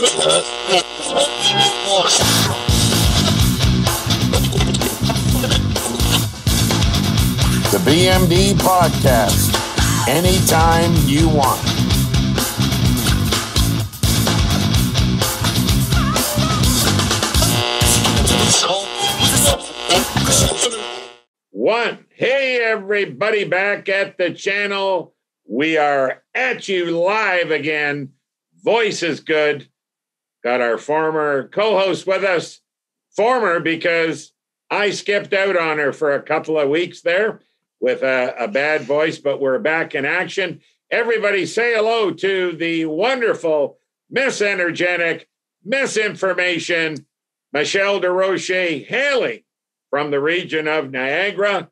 The BMD Podcast, anytime you want. One. Hey, everybody, back at the channel. We are at you live again. Voice is good. Got our former co-host with us. Former because I skipped out on her for a couple of weeks there with a bad voice, but we're back in action. Everybody say hello to the wonderful, misenergetic, misinformation, Michelle Desrochers, hailing from the region of Niagara.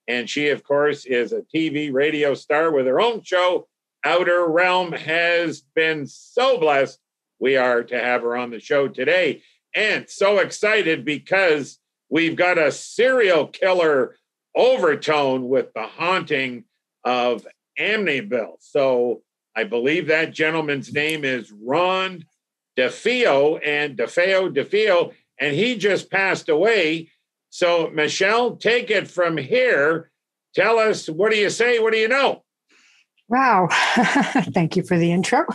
And she, of course, is a TV radio star with her own show. Outer Realm has been so blessed we are to have her on the show today. And so excited because we've got a serial killer overtone with the haunting of Amityville. So I believe that gentleman's name is Ronald Defeo and he just passed away. So Michelle, take it from here. Tell us, what do you say? What do you know? Wow. Thank you for the intro.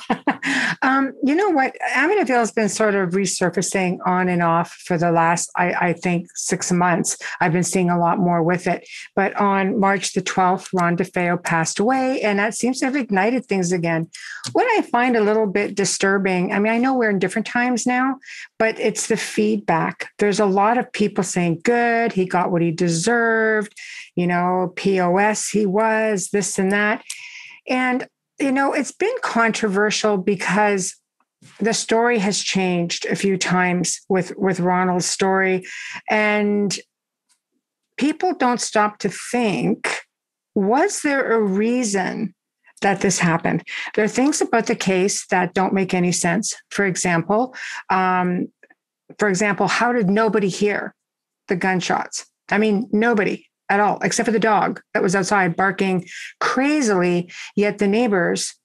You know what? Amityville has been sort of resurfacing on and off for the last, I think, 6 months. I've been seeing a lot more with it. But on March the 12th, Ron Defeo passed away, and that seems to have ignited things again. What I find a little bit disturbing, I mean, I know we're in different times now, but it's the feedback. There's a lot of people saying, good, he got what he deserved, you know, POS he was, this and that. And, you know, it's been controversial because the story has changed a few times with Ronald's story. And people don't stop to think, was there a reason that this happened? There are things about the case that don't make any sense. For example, how did nobody hear the gunshots? I mean, nobody at all, except for the dog that was outside barking crazily, yet the neighbors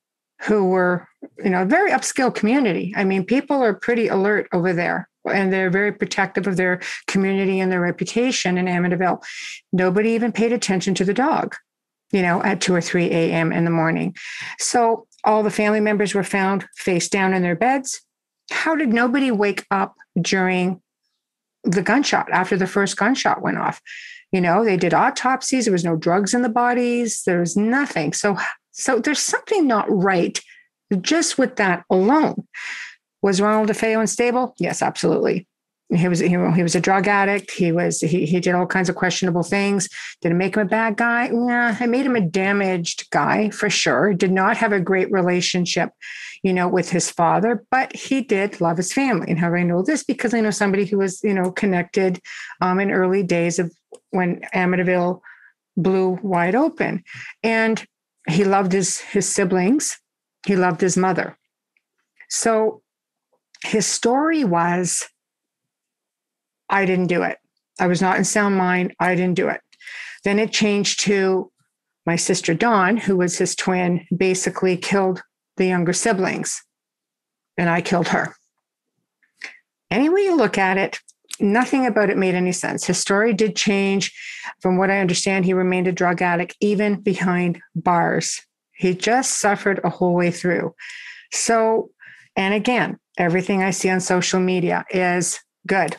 who were, you know, a very upscale community. I mean, people are pretty alert over there and they're very protective of their community and their reputation in Amityville. Nobody even paid attention to the dog, you know, at 2 or 3 a.m. in the morning. So all the family members were found face down in their beds. How did nobody wake up during the gunshot, after the first gunshot went off? You know, they did autopsies. There was no drugs in the bodies. There was nothing. So there's something not right just with that alone. Was Ronald Defeo unstable? Yes, absolutely. He was a drug addict. He did all kinds of questionable things. Did it make him a bad guy? Yeah, it made him a damaged guy for sure. Did not have a great relationship, you know, with his father, but he did love his family. And how do I know this? Because I know somebody who was, you know, connected in early days of when Amityville blew wide open. And he loved his siblings. He loved his mother. So his story was, I didn't do it. I was not in sound mind. I didn't do it. Then it changed to my sister Dawn, who was his twin, basically killed the younger siblings, and I killed her. Any way you look at it, nothing about it made any sense. His story did change. From what I understand, he remained a drug addict even behind bars. He just suffered a whole way through. So, and again, everything I see on social media is good.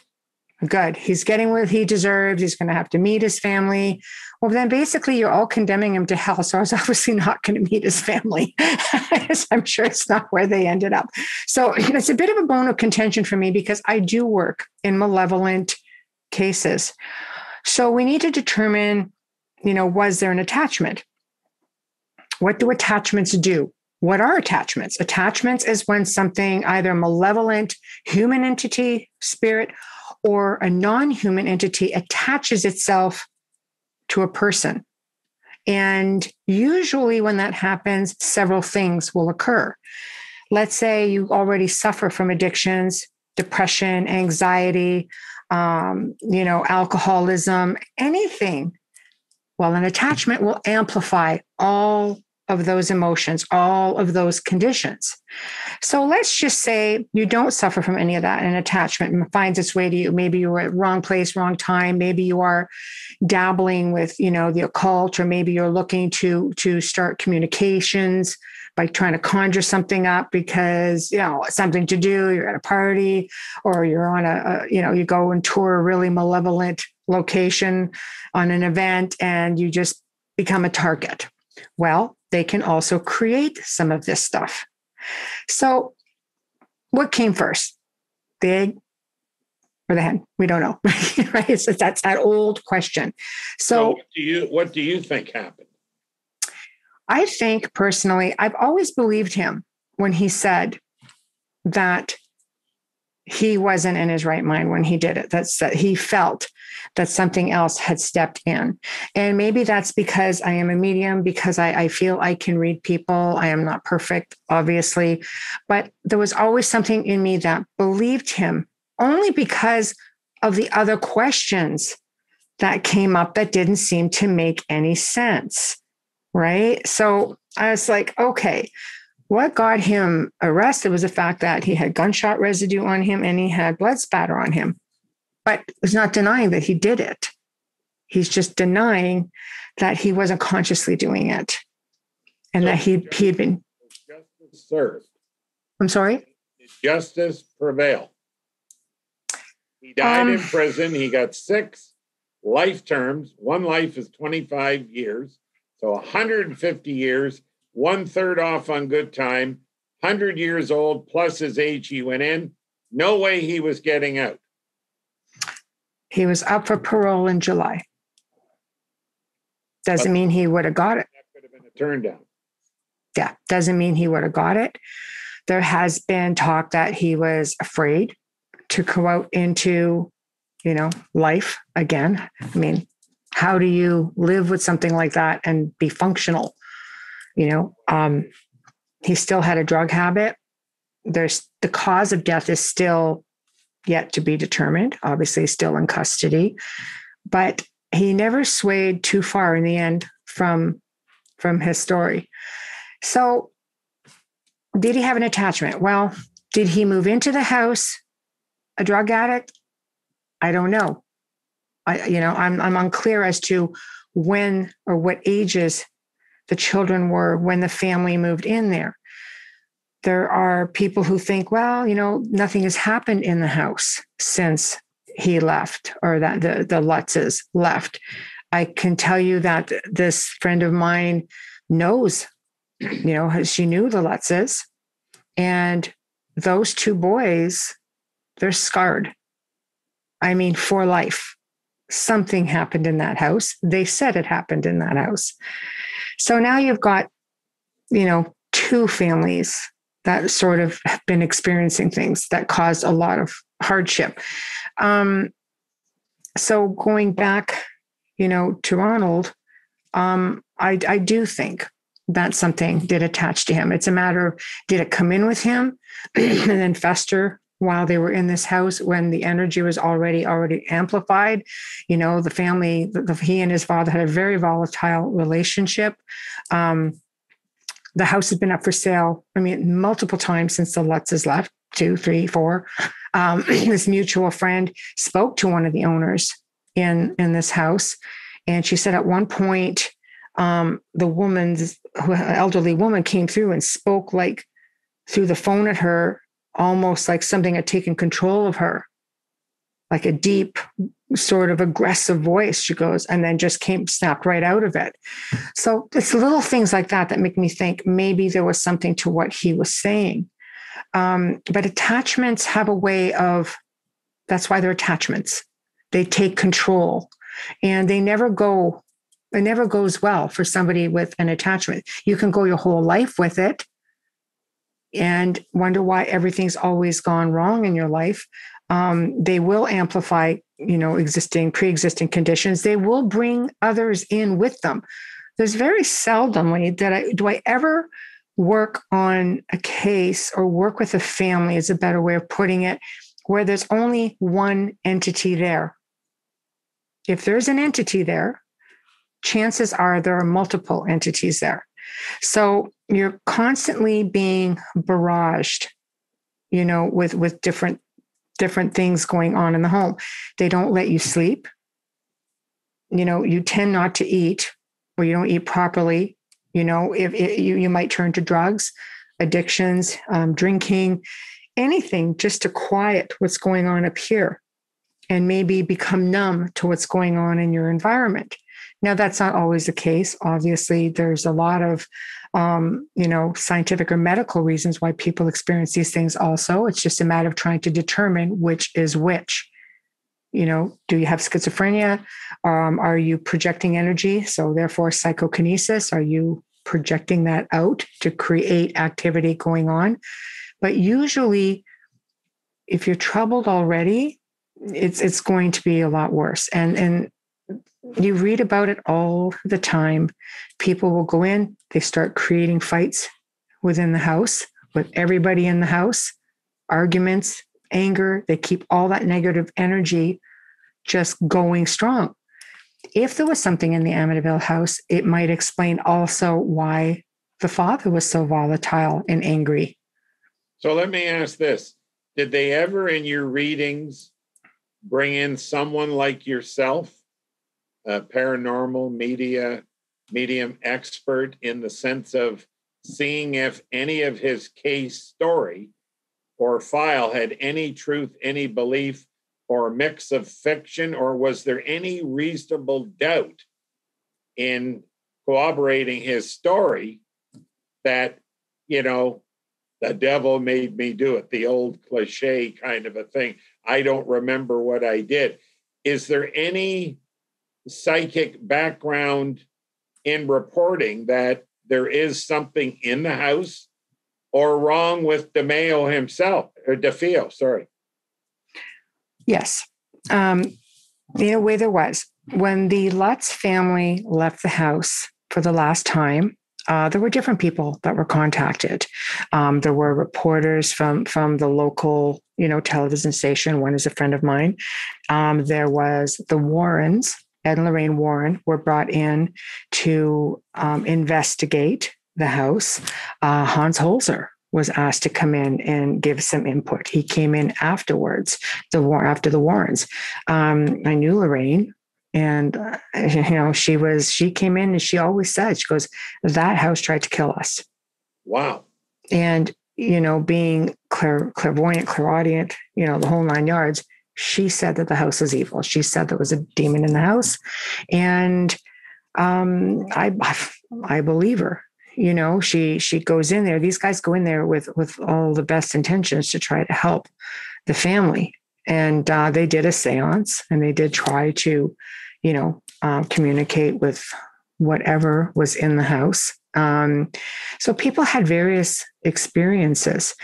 Good. He's getting what he deserves. He's going to have to meet his family. Well, then basically you're all condemning him to hell. So I was obviously not going to meet his family. I'm sure it's not where they ended up. So it's a bit of a bone of contention for me because I do work in malevolent cases. So we need to determine, you know, was there an attachment? What do attachments do? What are attachments? Attachments is when something, either a malevolent human entity, spirit, or a non-human entity attaches itself to a person. And usually when that happens, several things will occur. Let's say you already suffer from addictions, depression, anxiety, alcoholism, anything. Well, an attachment will amplify all of those emotions, all of those conditions. So let's just say you don't suffer from any of that, and attachment finds its way to you. Maybe you were at wrong place, wrong time. Maybe you are dabbling with, the occult, or maybe you're looking to start communications by trying to conjure something up because, it's something to do. You're at a party, or you're on you go and tour a really malevolent location on an event, and you just become a target. Well, they can also create some of this stuff. So what came first, the egg or the hen? We don't know, right? So that's that old question. So what do you think happened? I think personally, I've always believed him when he said that he wasn't in his right mind when he did it. That he felt that something else had stepped in. And maybe that's because I am a medium, because I feel I can read people. I am not perfect, obviously, but there was always something in me that believed him, only because of the other questions that came up that didn't seem to make any sense, right? So I was like, okay, what got him arrested was the fact that he had gunshot residue on him and he had blood spatter on him. But he's not denying that he did it. He's just denying that he wasn't consciously doing it, and that he'd been justice served. I'm sorry? Did justice prevail? He died in prison. He got 6 life terms. One life is 25 years. So 150 years, 1/3 off on good time, 100 years old plus his age he went in. No way he was getting out. He was up for parole in July. Doesn't mean he would have got it. That could have been a turn down. Yeah, doesn't mean he would have got it. There has been talk that he was afraid to go out into, life again. I mean, how do you live with something like that and be functional? He still had a drug habit. The cause of death is still yet to be determined, obviously still in custody, but he never swayed too far in the end from his story. So did he have an attachment? Well, did he move into the house a drug addict? I don't know. I'm unclear as to when or what ages the children were when the family moved in there. There are people who think, well, nothing has happened in the house since he left, or that the Lutzes left. I can tell you that this friend of mine knows, she knew the Lutzes, and those 2 boys, they're scarred. I mean, for life. Something happened in that house. They said it happened in that house. So now you've got, 2 families that sort of have been experiencing things that caused a lot of hardship. So going back, to Ronald, I do think that something did attach to him. It's a matter of, did it come in with him and then fester while they were in this house when the energy was already amplified? The family, he and his father had a very volatile relationship. The house has been up for sale, multiple times since the Lutzes left, 2, 3, 4. This mutual friend spoke to one of the owners in this house. And she said at one point, the elderly woman came through and spoke like through the phone at her, almost like something had taken control of her, like a deep sort of aggressive voice, she goes, and then just snapped right out of it. So it's little things like that make me think maybe there was something to what he was saying. But attachments have a way of, that's why they're attachments. They take control, and it never goes well for somebody with an attachment. You can go your whole life with it and wonder why everything's always gone wrong in your life. They will amplify, pre-existing conditions. They will bring others in with them. There's very seldomly do I ever work on a case or work with a family, is a better way of putting it, where there's only one entity there. If there's an entity there, chances are there are multiple entities there. So you're constantly being barraged, with different things going on in the home. They don't let you sleep. You tend not to eat, or you don't eat properly. If you might turn to drugs, addictions, drinking, anything just to quiet what's going on up here and maybe become numb to what's going on in your environment. Now, that's not always the case. Obviously, there's a lot of, scientific or medical reasons why people experience these things also. It's just a matter of trying to determine which is which. Do you have schizophrenia? Are you projecting energy? So therefore, psychokinesis, are you projecting that out to create activity going on? But usually, if you're troubled already, it's going to be a lot worse. And you read about it all the time. People will go in, they start creating fights within the house with everybody in the house, arguments, anger. They keep all that negative energy just going strong. If there was something in the Amityville house, it might explain also why the father was so volatile and angry. So let me ask this. Did they ever in your readings bring in someone like yourself, a paranormal medium expert, in the sense of seeing if any of his case story or file had any truth, any belief, or a mix of fiction, or was there any reasonable doubt in corroborating his story that, the devil made me do it, the old cliche kind of a thing? I don't remember what I did. Is there any psychic background in reporting that there is something in the house or wrong with DeMeo himself, or Defeo, sorry? Yes. In a way, there was. When the Lutz family left the house for the last time, there were different people that were contacted. There were reporters from the local, television station. One is a friend of mine. There was the Warrens, Ed and Lorraine Warren, were brought in to investigate the house. Hans Holzer was asked to come in and give some input. He came in afterwards, after the Warrens. I knew Lorraine, and she came in and she always said, she goes, that house tried to kill us. Wow. And being clairvoyant, clairaudient, the whole 9 yards, she said that the house was evil. She said there was a demon in the house, and I believe her. She goes in there. These guys go in there with all the best intentions to try to help the family. And they did a seance, and they did try to, communicate with whatever was in the house. So people had various experiences.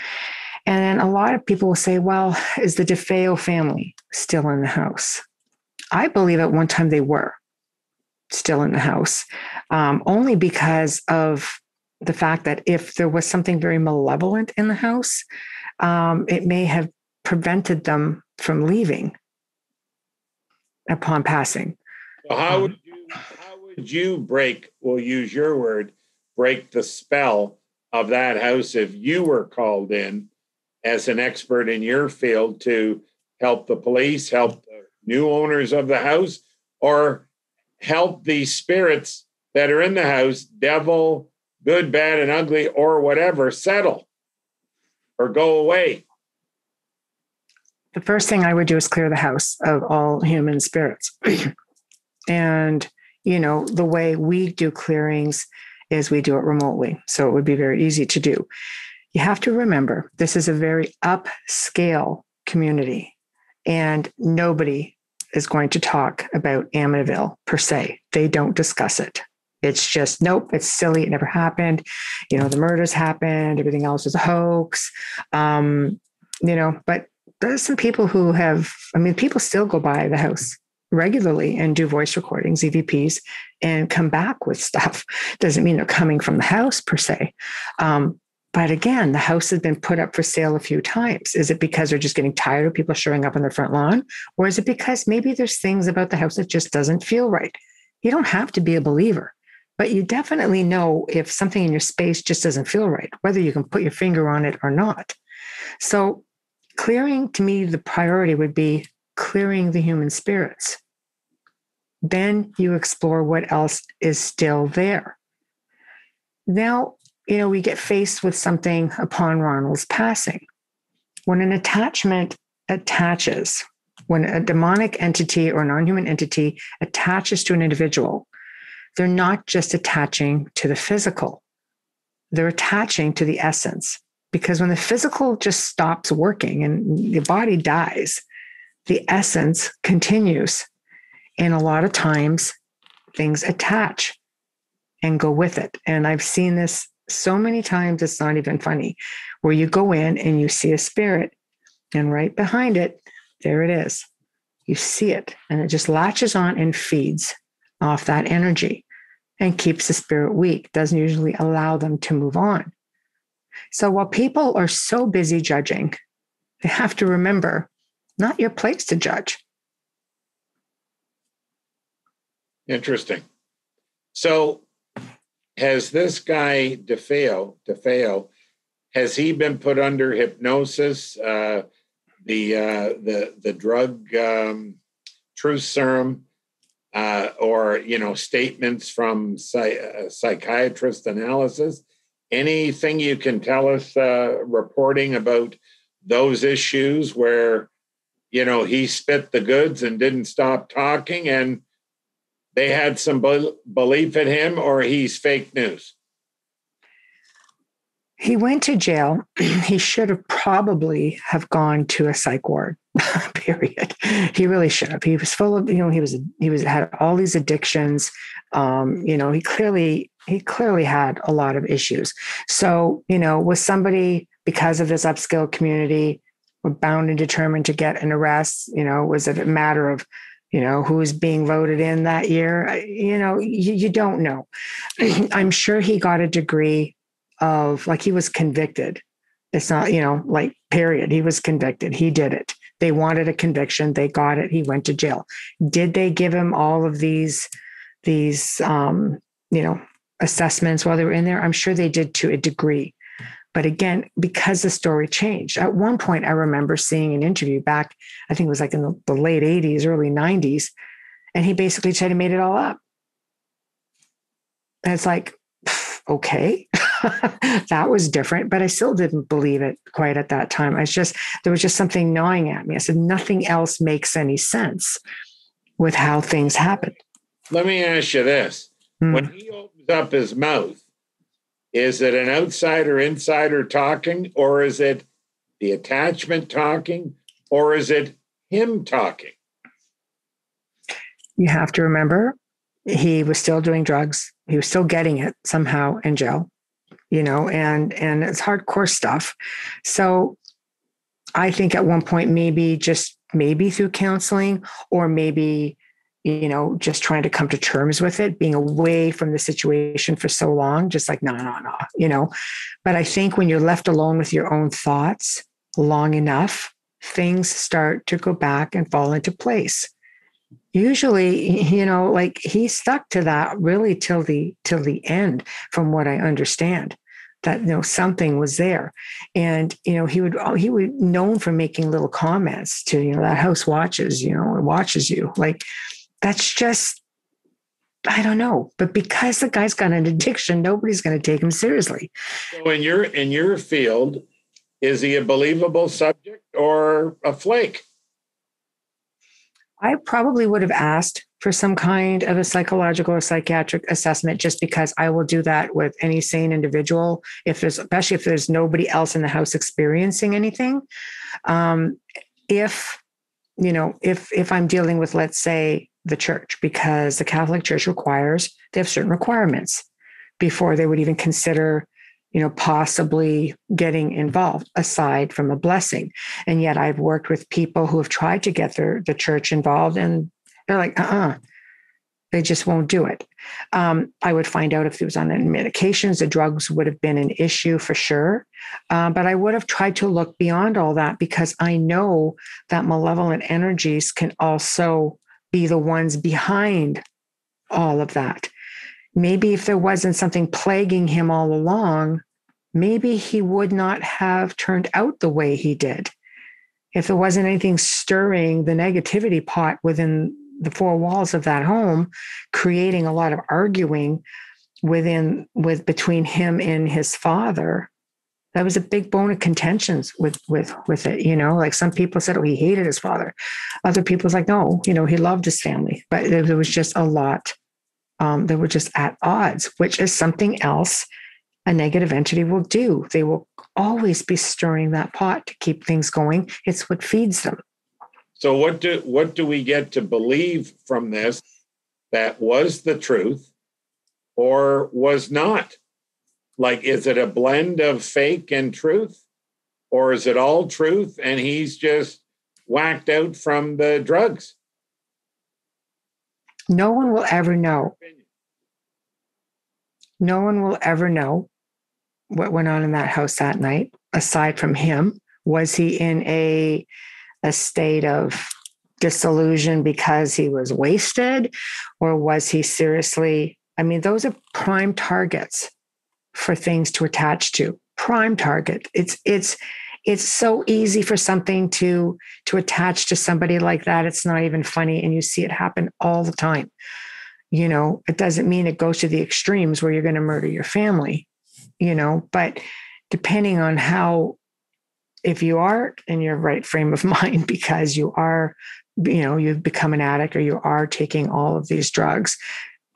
And a lot of people will say, well, is the Defeo family still in the house? I believe at one time they were still in the house, only because of the fact that if there was something very malevolent in the house, it may have prevented them from leaving upon passing. So how would you break, we'll use your word, break the spell of that house if you were called in as an expert in your field to help the police, help the new owners of the house, or help the spirits that are in the house, devil, good, bad, and ugly, or whatever, settle or go away? The first thing I would do is clear the house of all human spirits. And, the way we do clearings is we do it remotely. So it would be very easy to do. You have to remember, this is a very upscale community, and nobody is going to talk about Amityville per se. They don't discuss it. It's just, nope, it's silly. It never happened. The murders happened. Everything else was a hoax. But there's some people who people still go by the house regularly and do voice recordings, EVPs, and come back with stuff. Doesn't mean they're coming from the house per se. But again, the house has been put up for sale a few times. Is it because they're just getting tired of people showing up on their front lawn? Or is it because maybe there's things about the house that just doesn't feel right? You don't have to be a believer. but you definitely know if something in your space just doesn't feel right, whether you can put your finger on it or not. So clearing, to me, the priority would be clearing the human spirits. Then you explore what else is still there. Now, we get faced with something upon Ronald's passing. When an attachment attaches, when a demonic entity or non-human entity attaches to an individual, they're not just attaching to the physical, they're attaching to the essence. Because when the physical just stops working and the body dies, the essence continues. And a lot of times things attach and go with it. And I've seen this so many times, it's not even funny, where you go in and you see a spirit, and right behind it, there it is. You see it, and it just latches on and feeds off that energy and keeps the spirit weak, doesn't usually allow them to move on. So while people are so busy judging, they have to remember, not your place to judge. Interesting. So has this guy, Defeo, has he been put under hypnosis, the drug truth serum, or statements from psychiatrist analysis? Anything you can tell us reporting about those issues where he spit the goods and didn't stop talking, and they had some belief in him, or he's fake news? He went to jail. He should have probably have gone to a psych ward, period. He really should have. He was full of, he had all these addictions. He clearly had a lot of issues. So, was somebody, because of this upscale community, were bound and determined to get an arrest? Was it a matter of, who was being voted in that year? You don't know. I'm sure he got a degree of, like, he was convicted. It's not, period. He was convicted. He did it. They wanted a conviction. They got it. He went to jail. Did they give him all of these assessments while they were in there? I'm sure they did, to a degree. But again, because the story changed. At one point, I remember seeing an interview back, I think it was like in the late 80s, early 90s, and he basically said he made it all up. And it's like, okay, that was different, but I still didn't believe it quite at that time. There was just something gnawing at me. I said, nothing else makes any sense with how things happened. Let me ask you this. When he opens up his mouth, is it an outsider, insider talking, or is it the attachment talking, or is it him talking? You have to remember, he was still doing drugs. He was still getting it somehow in jail, and it's hardcore stuff. So I think at one point, maybe through counseling, or maybe, just trying to come to terms with it, being away from the situation for so long, just like, no. But I think when you're left alone with your own thoughts long enough, things start to go back and fall into place. Usually, like, he stuck to that really till the end, from what I understand, that, something was there. And, he would known for making little comments to, that house watches, it watches you. Like, that's just, I don't know. But because the guy's got an addiction, nobody's going to take him seriously. So in your field, is he a believable subject or a flake? I probably would have asked for some kind of a psychological or psychiatric assessment, just because I will do that with any sane individual, especially if there's nobody else in the house experiencing anything. If I'm dealing with, let's say, the church, because the Catholic Church they have certain requirements before they would even consider, possibly getting involved, aside from a blessing. And yet I've worked with people who have tried to get the church involved, and they're like, they just won't do it. I would find out if he was on any medications. The drugs would have been an issue for sure. But I would have tried to look beyond all that, because I know that malevolent energies can also be the ones behind all of that. Maybe if there wasn't something plaguing him all along, maybe he would not have turned out the way he did. If there wasn't anything stirring the negativity pot within the four walls of that home, creating a lot of arguing between him and his father, that was a big bone of contentions with it. Like some people said, oh, he hated his father. Other people was like, no, he loved his family. But there was just a lot. They were just at odds, which is something else a negative entity will do. They will always be stirring that pot to keep things going. It's what feeds them. So what do we get to believe from this that was the truth or was not? Like, is it a blend of fake and truth, or is it all truth and he's just whacked out from the drugs? No one will ever know. No one will ever know what went on in that house that night, aside from him. Was he in a state of disillusion because he was wasted, or was he seriously? I mean, those are prime targets for things to attach to. Prime target. It's so easy for something to attach to somebody like that. It's not even funny, and you see it happen all the time. It doesn't mean it goes to the extremes where you're going to murder your family, but depending on how, if you are in your right frame of mind because you are, you've become an addict or you are taking all of these drugs,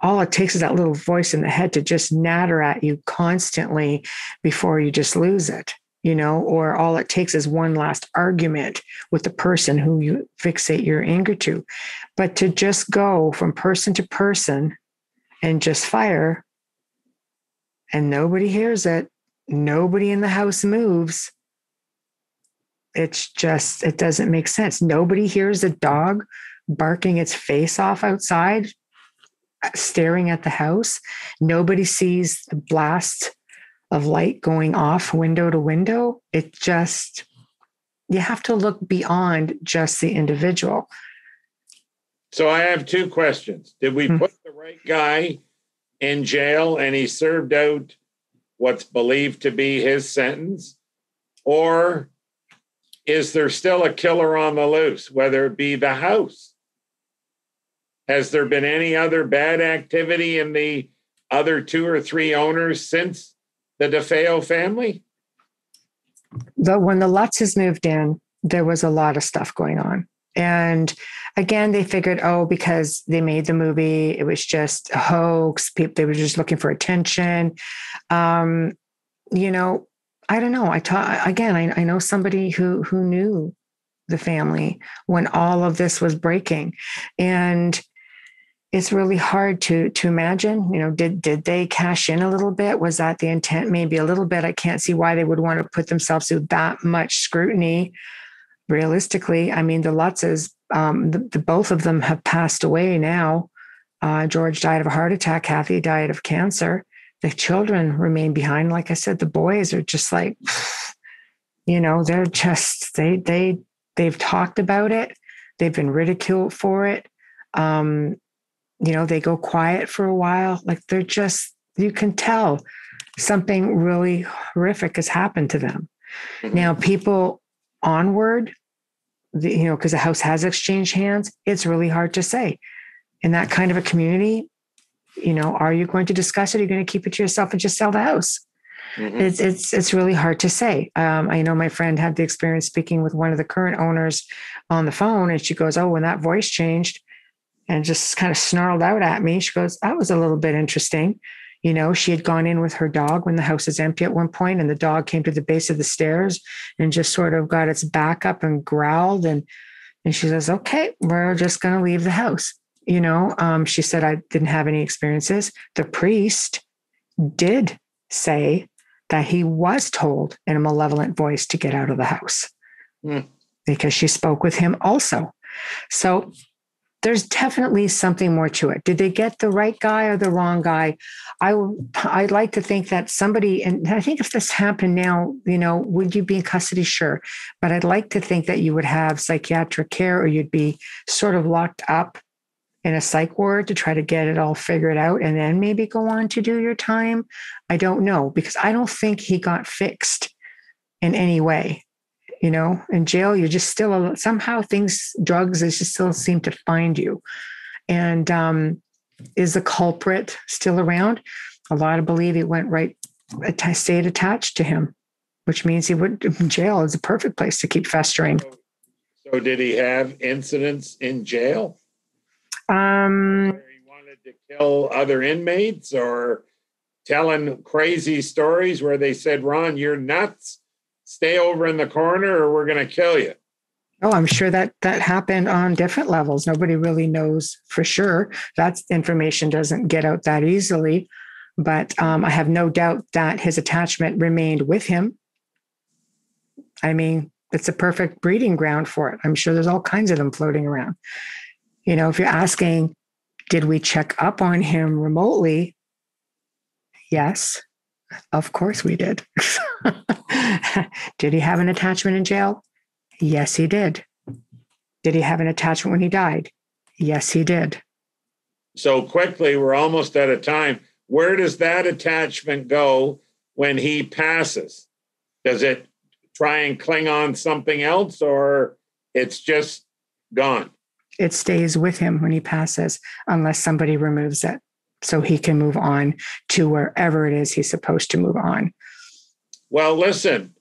all it takes is that little voice in the head to just natter at you constantly before you just lose it, or all it takes is one last argument with the person who you fixate your anger to. But to just go from person to person and just fire, and nobody hears it, nobody in the house moves. It doesn't make sense. Nobody hears a dog barking its face off outside, staring at the house. Nobody sees the blast of light going off window to window. You have to look beyond just the individual. So I have two questions. Did we put the right guy in jail and he served out what's believed to be his sentence? Or is there still a killer on the loose, whether it be the house? Has there been any other bad activity in the other 2 or 3 owners since the Defeo family? When the Lutzes moved in, there was a lot of stuff going on. And again, they figured, because they made the movie, it was just a hoax. They were just looking for attention. I don't know. I know somebody who knew the family when all of this was breaking. And it's really hard to imagine, did they cash in a little bit? Was that the intent? Maybe a little bit. I can't see why they would want to put themselves through that much scrutiny. Realistically, I mean, the Lutzes, the both of them have passed away now. George died of a heart attack. Kathy died of cancer. The children remain behind. Like I said, the boys are just like, they're just, they've talked about it. They've been ridiculed for it. They go quiet for a while. Like they're just, you can tell something really horrific has happened to them. Mm-hmm. Now, people onward, because the house has exchanged hands, it's really hard to say. In that kind of a community, are you going to discuss it? Are you going to keep it to yourself and just sell the house? Mm-hmm. It's really hard to say. I know my friend had the experience speaking with one of the current owners on the phone, and she goes, when that voice changed and just kind of snarled out at me, she goes, that was a little bit interesting. She had gone in with her dog when the house was empty at one point, and the dog came to the base of the stairs and just sort of got its back up and growled. And she says, okay, we're just going to leave the house. She said, I didn't have any experiences. The priest did say that he was told in a malevolent voice to get out of the house because she spoke with him also. So there's definitely something more to it. Did they get the right guy or the wrong guy? I'd like to think that somebody, and I think if this happened now, would you be in custody? Sure. But I'd like to think that you would have psychiatric care, or you'd be sort of locked up in a psych ward to try to get it all figured out and then maybe go on to do your time? I don't know, because I don't think he got fixed in any way. In jail, you're just still somehow drugs, they just still seem to find you. And is the culprit still around? A lot of believe it went right, stayed attached to him, which means jail is a perfect place to keep festering. So did he have incidents in jail? Where he wanted to kill other inmates, or telling crazy stories where they said, Ron, you're nuts. Stay over in the corner or we're going to kill you. Oh, I'm sure that happened on different levels. Nobody really knows for sure. That information doesn't get out that easily. But I have no doubt that his attachment remained with him. I mean, it's a perfect breeding ground for it. I'm sure there's all kinds of them floating around. If you're asking, did we check up on him remotely? Yes, of course we did. Did he have an attachment in jail? Yes, he did. Did he have an attachment when he died? Yes, he did. So quickly, we're almost out of time. Where does that attachment go when he passes? Does it try and cling on something else, or it's just gone? It stays with him when he passes, unless somebody removes it, so he can move on to wherever it is he's supposed to move on. Well, listen,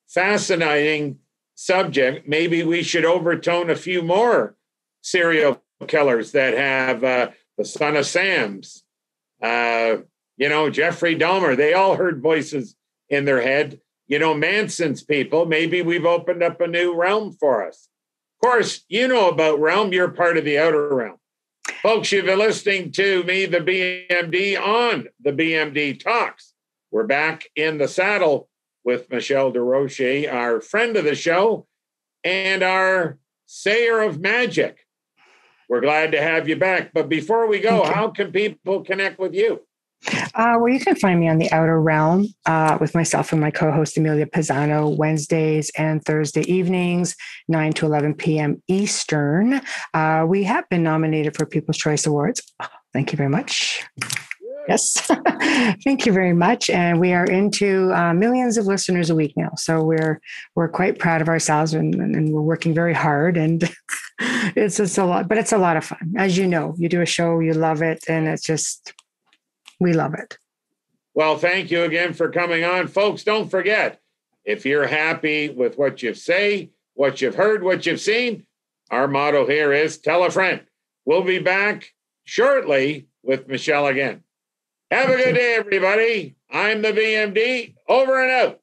fascinating subject. Maybe we should overtone a few more serial killers that have the Son of Sam's, Jeffrey Dahmer. They all heard voices in their head. Manson's people. Maybe we've opened up a new realm for us. Of course, you know about realm. You're part of the outer realm. Folks, you've been listening to me, the BMD, on the BMD Talks. We're back in the saddle with Michelle Desrochers, our friend of the show and our sayer of magic. We're glad to have you back. But before we go, how can people connect with you? Well, you can find me on the Outer Realm with myself and my co-host Amelia Pisano, Wednesdays and Thursday evenings, 9 to 11 p.m. Eastern. We have been nominated for People's Choice Awards. Oh, thank you very much. Yes. Thank you very much. And we are into millions of listeners a week now. So we're quite proud of ourselves and we're working very hard. And it's just a lot, but it's a lot of fun. As you know, you do a show, you love it. And it's just, we love it. Well, thank you again for coming on. Folks, don't forget, if you're happy with what you say, what you've heard, what you've seen, our motto here is tell a friend. We'll be back shortly with Michelle again. Have a good day, everybody. I'm the BMD. Over and out.